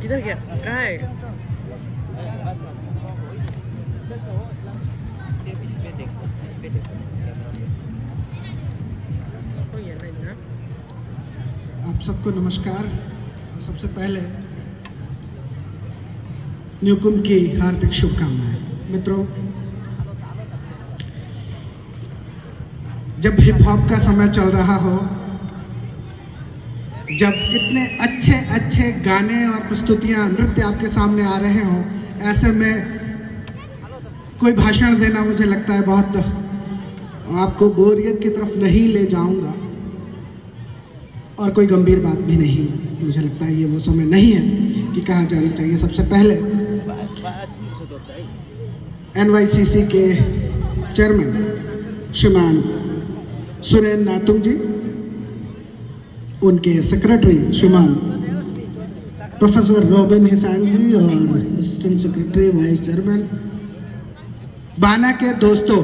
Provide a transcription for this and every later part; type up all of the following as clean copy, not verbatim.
किधर गया? कहाँ है? कोई है नहीं ना? आप सबको नमस्कार। सबसे पहले न्यूकुंभ की हार्दिक शुभकामनाएं। मित्रों, जब हिप हॉप का समय चल रहा हो, जब इतने अच्छे अच्छे गाने और प्रस्तुतियां, नृत्य आपके सामने आ रहे हों, ऐसे में कोई भाषण देना मुझे लगता है बहुत, आपको बोरियत की तरफ नहीं ले जाऊंगा और कोई गंभीर बात भी नहीं। मुझे लगता है ये वो समय नहीं है कि कहा जाना चाहिए। सबसे पहले NYCC के चेयरमैन श्रीमान सुरेन नातुंग जी, उनके सेक्रेटरी श्रीमान प्रोफेसर रॉबिन हिसान जी और असिस्टेंट सेक्रेटरी वाइस चेयरमैन, बाना के दोस्तों,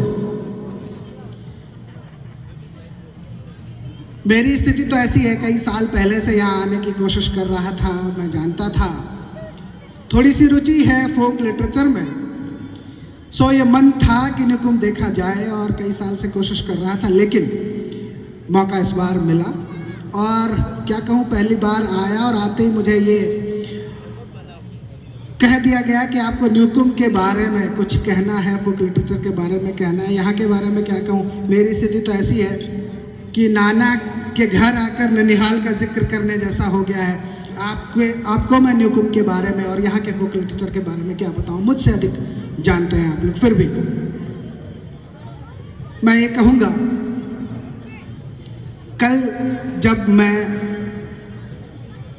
मेरी स्थिति तो ऐसी है, कई साल पहले से यहाँ आने की कोशिश कर रहा था। मैं जानता था थोड़ी सी रुचि है फोक लिटरेचर में, सो ये मन था कि न्यूकुंभ देखा जाए और कई साल से कोशिश कर रहा था, लेकिन मौका इस बार मिला। और क्या कहूँ, पहली बार आया और आते ही मुझे ये कह दिया गया कि आपको न्यूकुंभ के बारे में कुछ कहना है, फोक लिटरेचर के बारे में कहना है। यहाँ के बारे में क्या कहूँ, मेरी स्थिति तो ऐसी है कि नाना के घर आकर ननिहाल का जिक्र करने जैसा हो गया है। आपको मैं न्यूकुंभ के बारे में और यहाँ के फोक लिटरेचर के बारे में क्या बताऊँ, मुझसे अधिक जानते हैं आप लोग। फिर भी मैं ये कहूँगा, कल जब मैं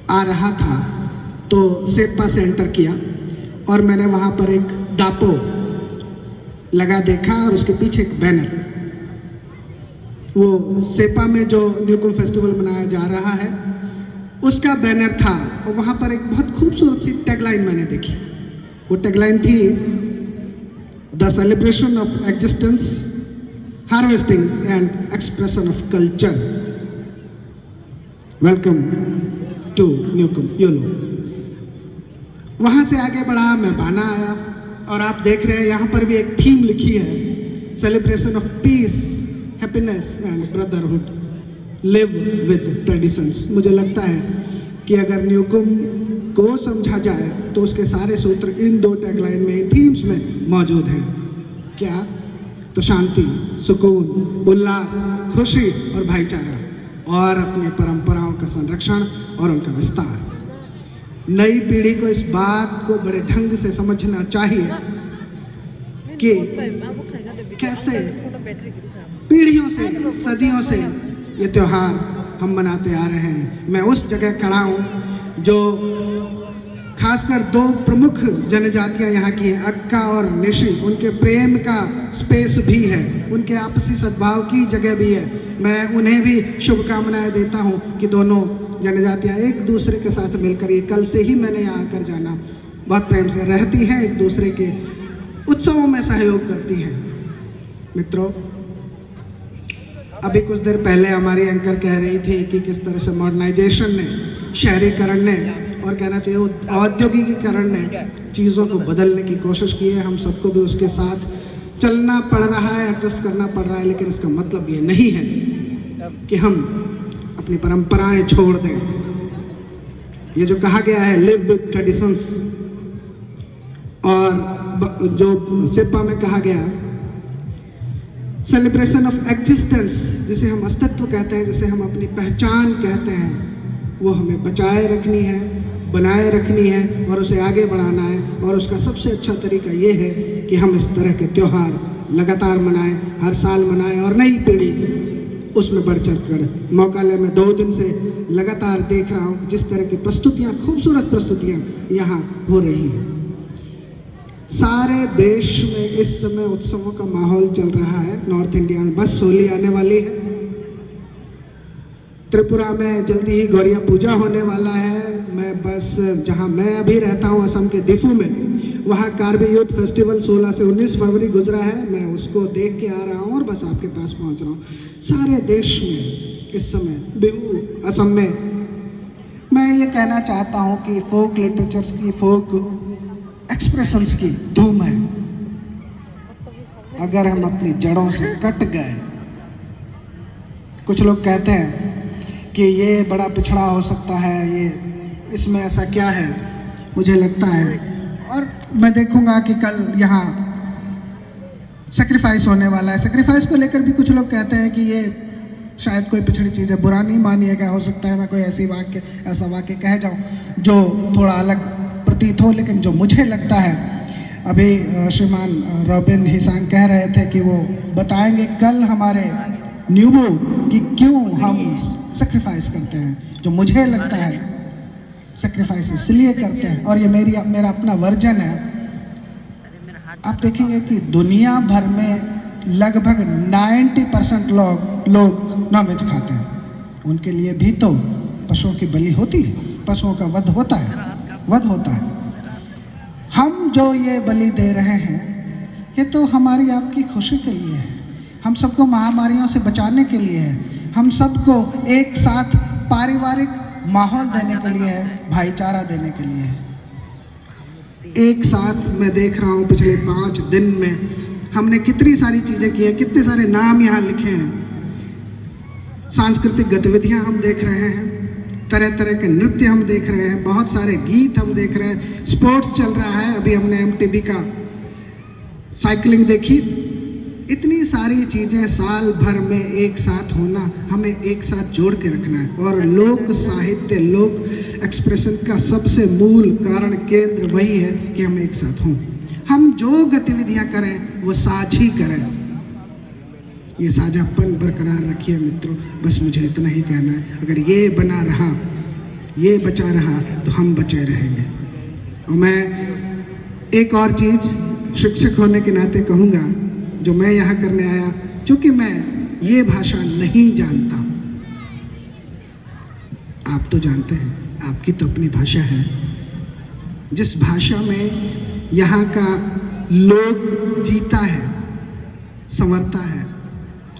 आ रहा था तो सेप्पा से एंटर किया और मैंने वहाँ पर एक दापो लगा देखा और उसके पीछे एक बैनर, वो सेप्पा में जो न्यूकुंभ फेस्टिवल मनाया जा रहा है उसका बैनर था। और वहाँ पर एक बहुत खूबसूरत सी टैगलाइन मैंने देखी। वो टैगलाइन थी, the celebration of existence, harvesting and expression of culture, welcome to न्यूकुंभ, YOLO. वहाँ से आगे बढ़ा, मैं बाना आया और आप देख रहे हैं यहाँ पर भी एक थीम लिखी है, celebration of peace, happiness and brotherhood, live with traditions. मुझे लगता है कि अगर न्यूकुंभ को समझा जाए तो उसके सारे सूत्र इन दो टैगलाइन में, इन थीम्स में मौजूद हैं। क्या? तो शांति, सुकून, उल्लास, खुशी और भाईचारा, और अपनी परंपराओं का संरक्षण और उनका विस्तार। नई पीढ़ी को इस बात को बड़े ढंग से समझना चाहिए कि कैसे पीढ़ियों से, सदियों से ये त्योहार हम मनाते आ रहे हैं। मैं उस जगह खड़ा हूँ जो खासकर दो प्रमुख जनजातियां यहाँ की हैं, अक्का और निशी। उनके प्रेम का स्पेस भी है, उनके आपसी सद्भाव की जगह भी है। मैं उन्हें भी शुभकामनाएं देता हूँ कि दोनों जनजातियां एक दूसरे के साथ मिलकर, ये कल से ही मैंने यहाँ आकर जाना, बहुत प्रेम से रहती हैं, एक दूसरे के उत्सवों में सहयोग करती हैं। मित्रों, अभी कुछ देर पहले हमारी एंकर कह रही थी कि किस तरह से मॉडर्नाइजेशन ने, शहरीकरण ने और कहना चाहिए औद्योगिकीकरण ने चीज़ों को बदलने की कोशिश की है। हम सबको भी उसके साथ चलना पड़ रहा है, एडजस्ट करना पड़ रहा है, लेकिन इसका मतलब ये नहीं है कि हम अपनी परंपराएं छोड़ दें। ये जो कहा गया है, लिव विद ट्रेडिशंस, और जो सेप्पा में कहा गया सेलिब्रेशन ऑफ एग्जिस्टेंस, जिसे हम अस्तित्व कहते हैं, जिसे हम अपनी पहचान कहते हैं, वो हमें बचाए रखनी है, बनाए रखनी है और उसे आगे बढ़ाना है। और उसका सबसे अच्छा तरीका ये है कि हम इस तरह के त्यौहार लगातार मनाएं, हर साल मनाएं, और नई पीढ़ी उसमें बढ़ चढ़ कर मौका ले। मैं 2 दिन से लगातार देख रहा हूँ जिस तरह की प्रस्तुतियाँ, खूबसूरत प्रस्तुतियाँ यहाँ हो रही हैं। सारे देश में इस समय उत्सवों का माहौल चल रहा है। नॉर्थ इंडिया में बस होली आने वाली है, त्रिपुरा में जल्दी ही गौरिया पूजा होने वाला है। मैं बस जहाँ मैं अभी रहता हूँ, असम के दिफू में, वहाँ कार्बी यूथ फेस्टिवल 16 से 19 फरवरी गुजरा है। मैं उसको देख के आ रहा हूँ और बस आपके पास पहुँच रहा हूँ। सारे देश में इस समय बिहू, असम में मैं ये कहना चाहता हूँ कि फोक लिटरेचर्स की, फोक एक्सप्रेशंस की धूम है। अगर हम अपनी जड़ों से कट गए, कुछ लोग कहते हैं कि ये बड़ा पिछड़ा हो सकता है, ये इसमें ऐसा क्या है, मुझे लगता है, और मैं देखूंगा कि कल यहाँ सेक्रीफाइस होने वाला है। सेक्रीफाइस को लेकर भी कुछ लोग कहते हैं कि ये शायद कोई पिछड़ी चीज़ है, बुरा नहीं मानिएगा, हो सकता है मैं कोई ऐसा वाक्य कह जाऊं जो थोड़ा अलग प्रतीत हो, लेकिन जो मुझे लगता है, अभी श्रीमान रॉबिन हिसांग कह रहे थे कि वो बताएंगे कल हमारे न्यूबो कि क्यों हम सेक्रीफाइस करते हैं। जो मुझे लगता है सेक्रीफाइस इसलिए करते हैं, और ये मेरा अपना वर्जन है। आप देखेंगे कि दुनिया भर में लगभग 90% लोग नॉनवेज खाते हैं। उनके लिए भी तो पशुओं की बलि होती है, पशुओं का वध होता है। हम जो ये बलि दे रहे हैं, ये तो हमारी आपकी खुशी के लिए है, हम सबको महामारियों से बचाने के लिए है, हम सबको एक साथ पारिवारिक माहौल देने के लिए है, भाईचारा देने के लिए है। एक साथ मैं देख रहा हूँ पिछले 5 दिन में हमने कितनी सारी चीज़ें की हैं, कितने सारे नाम यहाँ लिखे हैं। सांस्कृतिक गतिविधियाँ हम देख रहे हैं, तरह तरह के नृत्य हम देख रहे हैं, बहुत सारे गीत हम देख रहे हैं, स्पोर्ट्स चल रहा है। अभी हमने MTB का साइकिलिंग देखी। इतनी सारी चीज़ें साल भर में एक साथ होना, हमें एक साथ जोड़ के रखना है। और लोक साहित्य, लोक एक्सप्रेशन का सबसे मूल कारण, केंद्र वही है कि हम एक साथ हों। हम जो गतिविधियां करें वो साझी करें, ये साझापन बरकरार रखिए मित्रों। बस मुझे इतना ही कहना है। अगर ये बना रहा, ये बचा रहा, तो हम बचे रहेंगे। और मैं एक और चीज़ शिक्षक होने के नाते कहूँगा, जो मैं यहाँ करने आया, चूँकि मैं ये भाषा नहीं जानता, आप तो जानते हैं, आपकी तो अपनी भाषा है। जिस भाषा में यहाँ का लोग जीता है, संवरता है,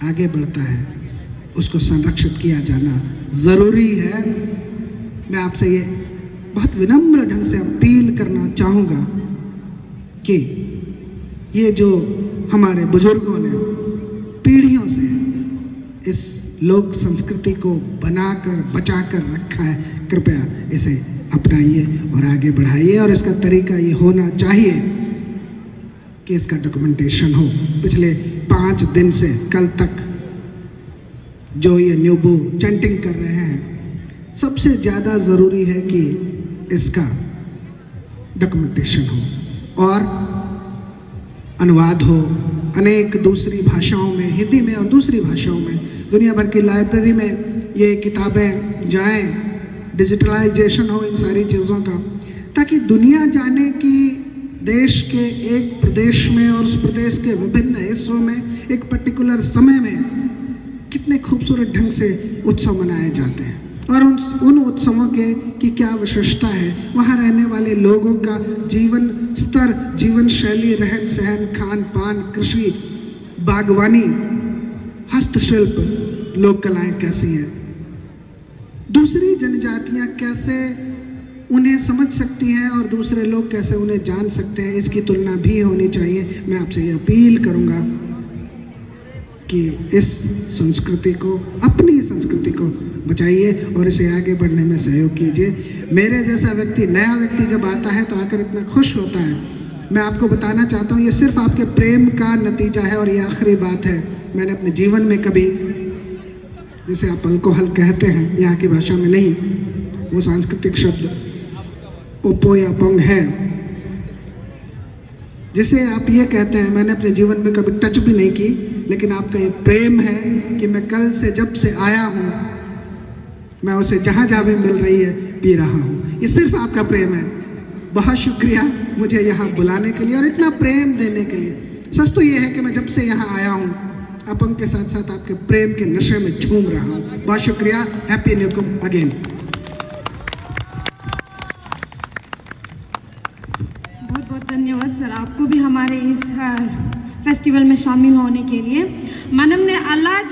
आगे बढ़ता है, उसको संरक्षित किया जाना ज़रूरी है। मैं आपसे ये बहुत विनम्र ढंग से अपील करना चाहूँगा कि ये जो हमारे बुजुर्गों ने पीढ़ियों से इस लोक संस्कृति को बनाकर बचाकर रखा है, कृपया इसे अपनाइए और आगे बढ़ाइए। और इसका तरीका ये होना चाहिए कि इसका डॉक्यूमेंटेशन हो। पिछले 5 दिन से कल तक जो ये न्यूबो चैंटिंग कर रहे हैं, सबसे ज़्यादा ज़रूरी है कि इसका डॉक्यूमेंटेशन हो और अनुवाद हो अनेक दूसरी भाषाओं में, हिंदी में और दूसरी भाषाओं में। दुनिया भर की लाइब्रेरी में ये किताबें जाएं, डिजिटलाइजेशन हो इन सारी चीज़ों का, ताकि दुनिया जाने कि देश के एक प्रदेश में और उस प्रदेश के विभिन्न हिस्सों में एक पर्टिकुलर समय में कितने खूबसूरत ढंग से उत्सव मनाए जाते हैं और उन उत्सवों की क्या विशेषता है, वहाँ रहने वाले लोगों का जीवन स्तर, जीवन शैली, रहन सहन, खान पान, कृषि, बागवानी, हस्तशिल्प, लोक कलाएं कैसी हैं, दूसरी जनजातियाँ कैसे उन्हें समझ सकती हैं और दूसरे लोग कैसे उन्हें जान सकते हैं, इसकी तुलना भी होनी चाहिए। मैं आपसे ये अपील करूँगा कि इस संस्कृति को, अपनी संस्कृति को बचाइए और इसे आगे बढ़ने में सहयोग कीजिए। मेरे जैसा व्यक्ति, नया व्यक्ति जब आता है तो आकर इतना खुश होता है। मैं आपको बताना चाहता हूँ, ये सिर्फ आपके प्रेम का नतीजा है। और ये आखिरी बात है, मैंने अपने जीवन में कभी, जिसे आप अल्कोहल कहते हैं यहाँ की भाषा में नहीं, वो सांस्कृतिक शब्द ओपो या पोंग है, जिसे आप ये कहते हैं, मैंने अपने जीवन में कभी टच भी नहीं की। लेकिन आपका ये प्रेम है कि मैं कल से जब से आया हूँ, मैं उसे जहाँ जहाँ भी मिल रही है पी रहा हूँ। ये सिर्फ आपका प्रेम है। बहुत शुक्रिया मुझे यहाँ बुलाने के लिए और इतना प्रेम देने के लिए। सच तो ये है कि मैं जब से यहाँ आया हूँ, अपन के साथ साथ आपके प्रेम के नशे में झूम रहा हूँ। बहुत शुक्रिया। Happy new year again. बहुत बहुत धन्यवाद सर, आपको भी हमारे इस फेस्टिवल में शामिल होने के लिए। मनम ने अल्लाह